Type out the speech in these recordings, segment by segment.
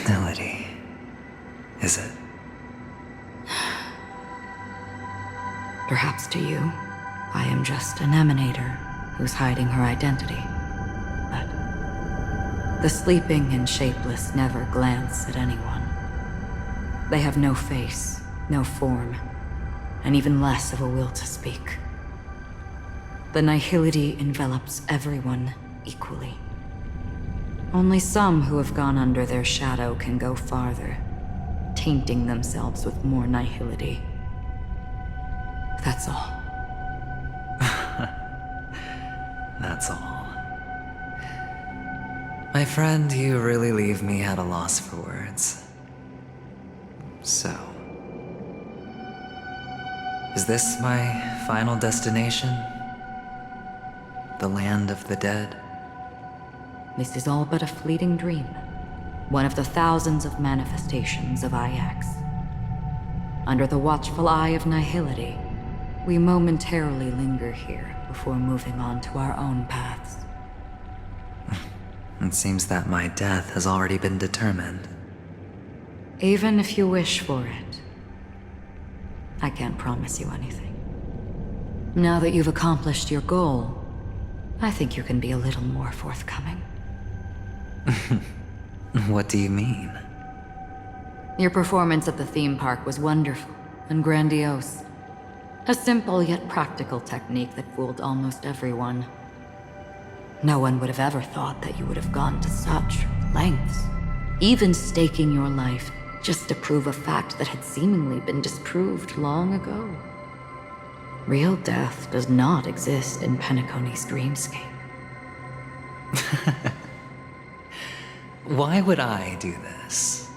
Melody, is it? Perhaps to you, I am just an emanator who's hiding her identity. But the sleeping and shapeless never glance at anyone. They have no face, no form, and even less of a will to speak. The nihility envelops everyone equally. Only some who have gone under their shadow can go farther, tainting themselves with more nihility. That's all. That's all. My friend, you really leave me at a loss for words. So, is this my final destination? The land of the dead? This is all but a fleeting dream. One of the thousands of manifestations of IX. Under the watchful eye of nihility, we momentarily linger here before moving on to our own paths. It seems that my death has already been determined. Even if you wish for it, I can't promise you anything. Now that you've accomplished your goal, I think you can be a little more forthcoming. What do you mean? Your performance at the theme park was wonderful and grandiose. A simple yet practical technique that fooled almost everyone. No one would have ever thought that you would have gone to such lengths, even staking your life just to prove a fact that had seemingly been disproved long ago. Real death does not exist in Penacony's dreamscape. Why would I do this?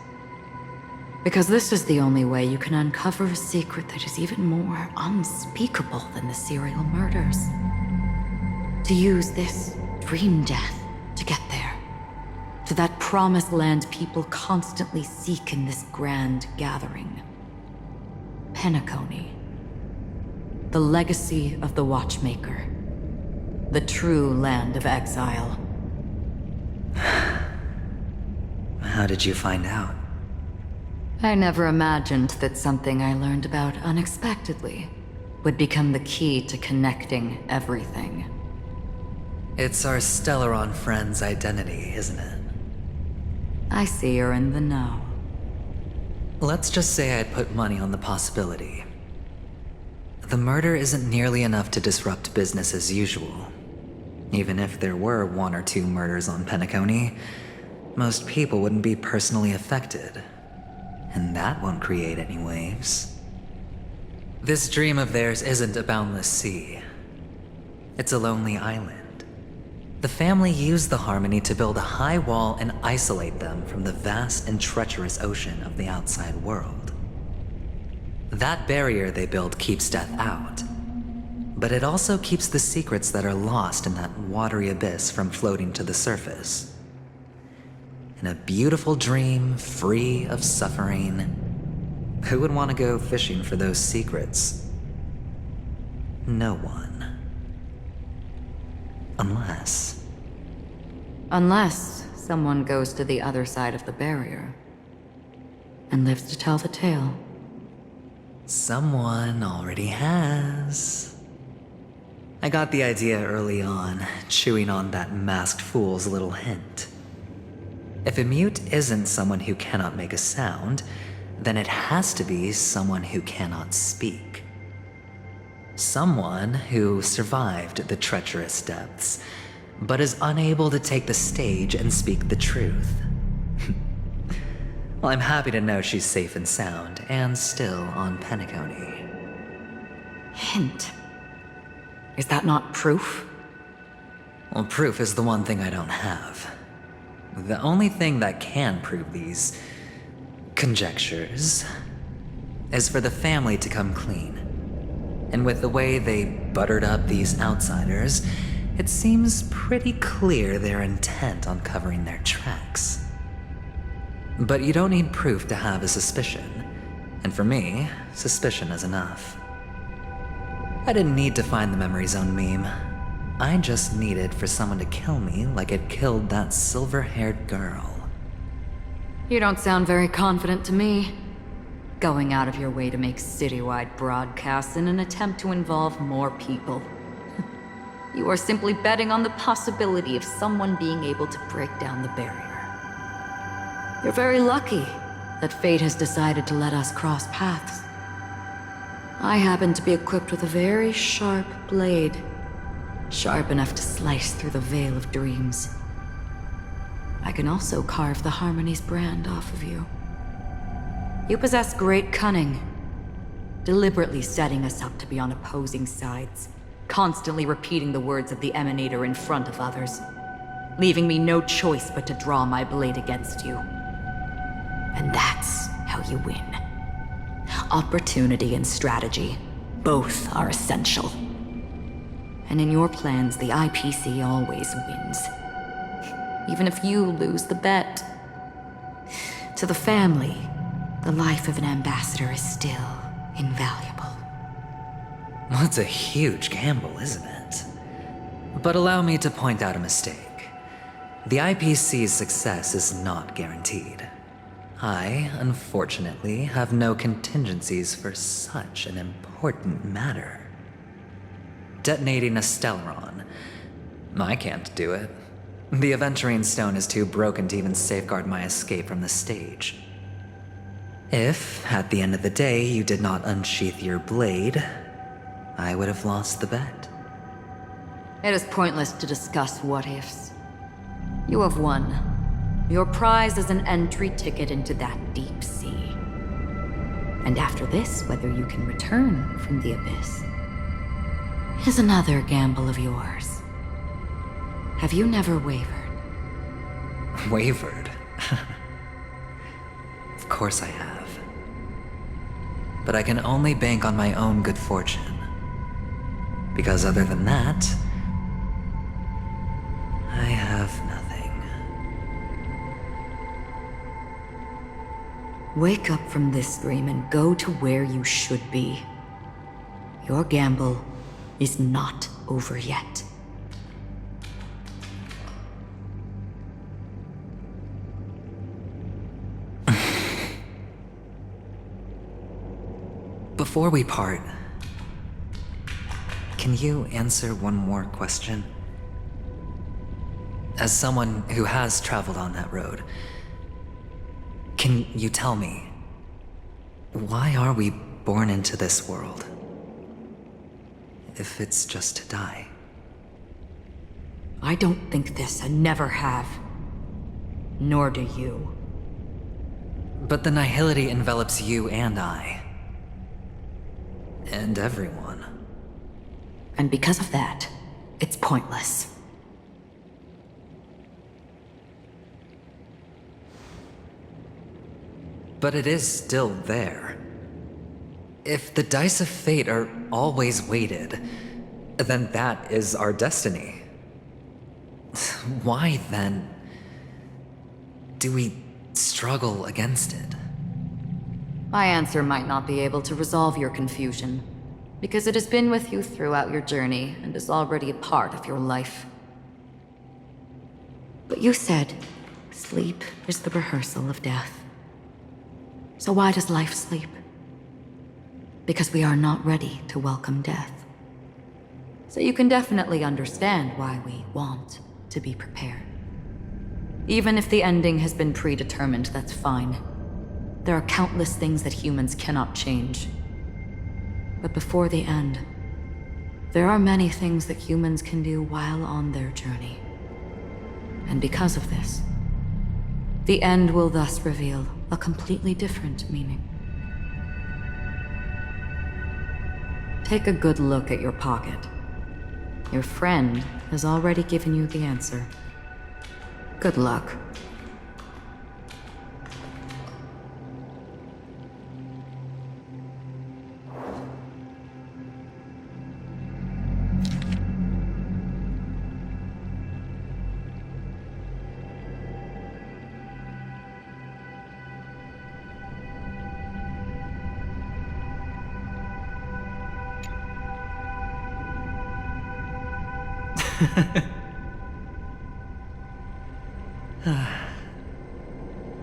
Because this is the only way you can uncover a secret that is even more unspeakable than the serial murders. To use this dream death to get there. To that promised land people constantly seek in this grand gathering. Penacony. The legacy of the Watchmaker. The true land of exile. How did you find out? I never imagined that something I learned about unexpectedly would become the key to connecting everything. It's our Stellaron friend's identity, isn't it? I see you're in the know. Let's just say I'd put money on the possibility. The murder isn't nearly enough to disrupt business as usual. Even if there were one or two murders on Penacony, most people wouldn't be personally affected. And that won't create any waves. This dream of theirs isn't a boundless sea. It's a lonely island. The family used the Harmony to build a high wall and isolate them from the vast and treacherous ocean of the outside world. That barrier they built keeps death out, but it also keeps the secrets that are lost in that watery abyss from floating to the surface. In a beautiful dream, free of suffering, who would want to go fishing for those secrets? No one. Unless someone goes to the other side of the barrier and lives to tell the tale. Someone already has. I got the idea early on, chewing on that masked fool's little hint. If a mute isn't someone who cannot make a sound, then it has to be someone who cannot speak. Someone who survived the treacherous depths, but is unable to take the stage and speak the truth. Well, I'm happy to know she's safe and sound, and still on Penacony. Hint. Is that not proof? Well, proof is the one thing I don't have. The only thing that can prove these conjectures is for the family to come clean. And with the way they buttered up these outsiders, it seems pretty clear they're intent on covering their tracks. But you don't need proof to have a suspicion. And for me, suspicion is enough. I didn't need to find the memory zone meme. I just needed for someone to kill me like it killed that silver-haired girl. You don't sound very confident to me. Going out of your way to make citywide broadcasts in an attempt to involve more people. You are simply betting on the possibility of someone being able to break down the barrier. You're very lucky that fate has decided to let us cross paths. I happen to be equipped with a very sharp blade, sharp enough to slice through the veil of dreams. I can also carve the Harmony's brand off of you. You possess great cunning, deliberately setting us up to be on opposing sides, constantly repeating the words of the Emanator in front of others, leaving me no choice but to draw my blade against you. And that's how you win. Opportunity and strategy, both are essential. And in your plans, the IPC always wins. Even if you lose the bet. To the family, the life of an ambassador is still invaluable. That's a huge gamble, isn't it? But allow me to point out a mistake. The IPC's success is not guaranteed. I, unfortunately, have no contingencies for such an important matter. Detonating a Stellaron. I can't do it. The Aventurine stone is too broken to even safeguard my escape from the stage. If, at the end of the day, you did not unsheath your blade, I would have lost the bet. It is pointless to discuss what-ifs. You have won. Your prize is an entry ticket into that deep sea. And after this, whether you can return from the abyss is another gamble of yours. Have you never wavered? Wavered? Of course I have. But I can only bank on my own good fortune. Because other than that, I have nothing. Wake up from this dream and go to where you should be. Your gamble is not over yet. Before we part, can you answer one more question? As someone who has traveled on that road, can you tell me, why are we born into this world? If it's just to die. I don't think this and never have. Nor do you. But the nihility envelops you and I. And everyone. And because of that, it's pointless. But it is still there. If the dice of fate are always weighted, then that is our destiny. Why, then, do we struggle against it? My answer might not be able to resolve your confusion, because it has been with you throughout your journey and is already a part of your life. But you said, sleep is the rehearsal of death. So why does life sleep? Because we are not ready to welcome death. So you can definitely understand why we want to be prepared. Even if the ending has been predetermined, that's fine. There are countless things that humans cannot change. But before the end, there are many things that humans can do while on their journey. And because of this, the end will thus reveal a completely different meaning. Take a good look at your pocket. Your friend has already given you the answer. Good luck.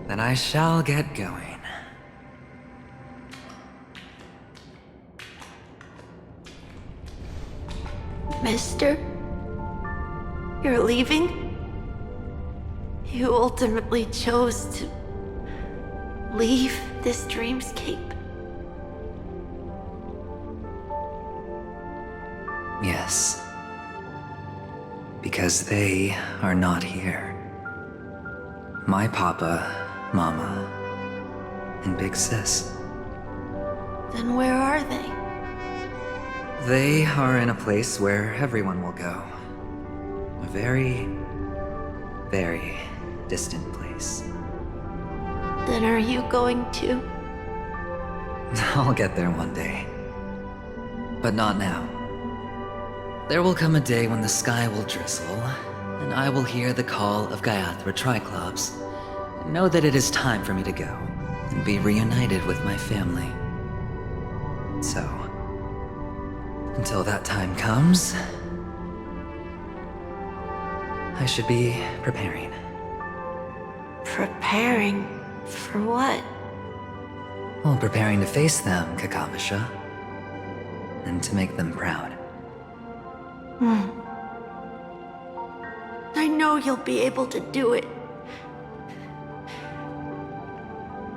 Then I shall get going. Mister? You're leaving? You ultimately chose to leave this dreamscape? Yes. Because they are not here. My papa, mama, and big sis. Then where are they? They are in a place where everyone will go. A very, very distant place. Then are you going to? I'll get there one day. But not now. There will come a day when the sky will drizzle, and I will hear the call of Gaiathra Triclops, and know that it is time for me to go, and be reunited with my family. So, until that time comes, I should be preparing. Preparing for what? Well, preparing to face them, Kakavasha, and to make them proud. I know you'll be able to do it.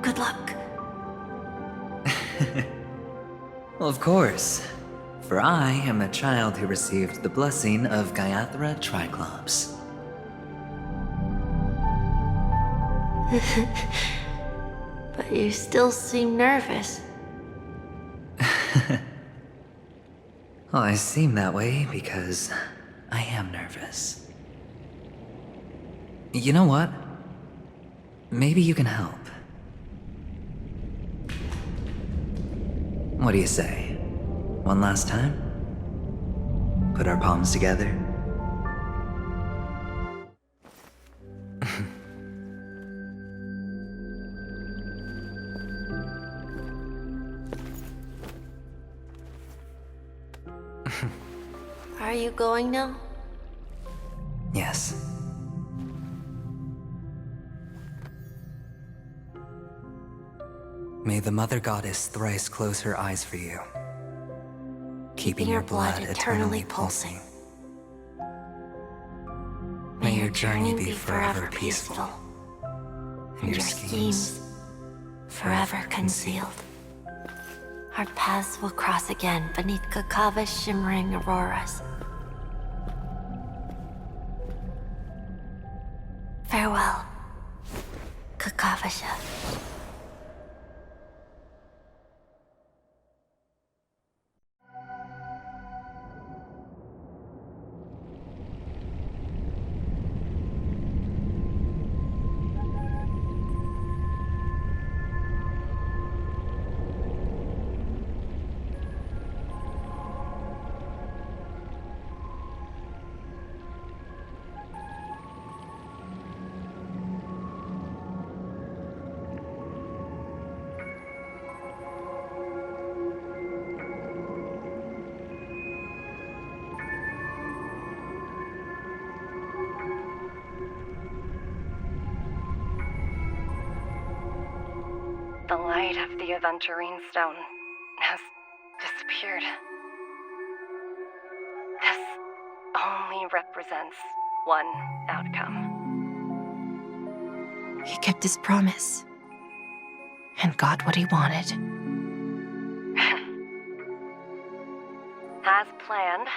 Good luck. Well, of course. For I am a child who received the blessing of Gaiathra Triclops. But you still seem nervous. Well, I seem that way because I am nervous. You know what? Maybe you can help. What do you say? One last time? Put our palms together? Are you going now? Yes. May the Mother Goddess thrice close her eyes for you, keeping your blood eternally pulsing. May your journey be forever peaceful, and your schemes forever concealed. Our paths will cross again beneath Kakava's shimmering auroras. Farewell, Kakavasha. The light of the Aventurine stone has disappeared. This only represents one outcome. He kept his promise and got what he wanted. As planned,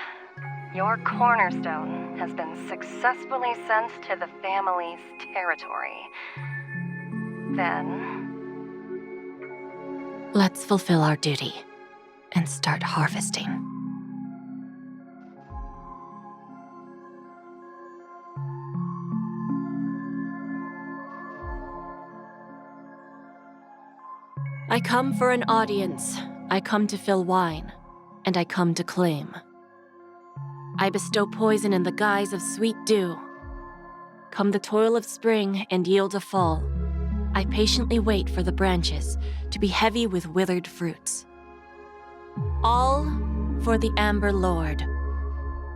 your cornerstone has been successfully sent to the family's territory. Then... Let's fulfill our duty and start harvesting. I come for an audience. I come to fill wine, and I come to claim. I bestow poison in the guise of sweet dew. Come the toil of spring and yield a fall. I patiently wait for the branches to be heavy with withered fruits. All for the Amber Lord,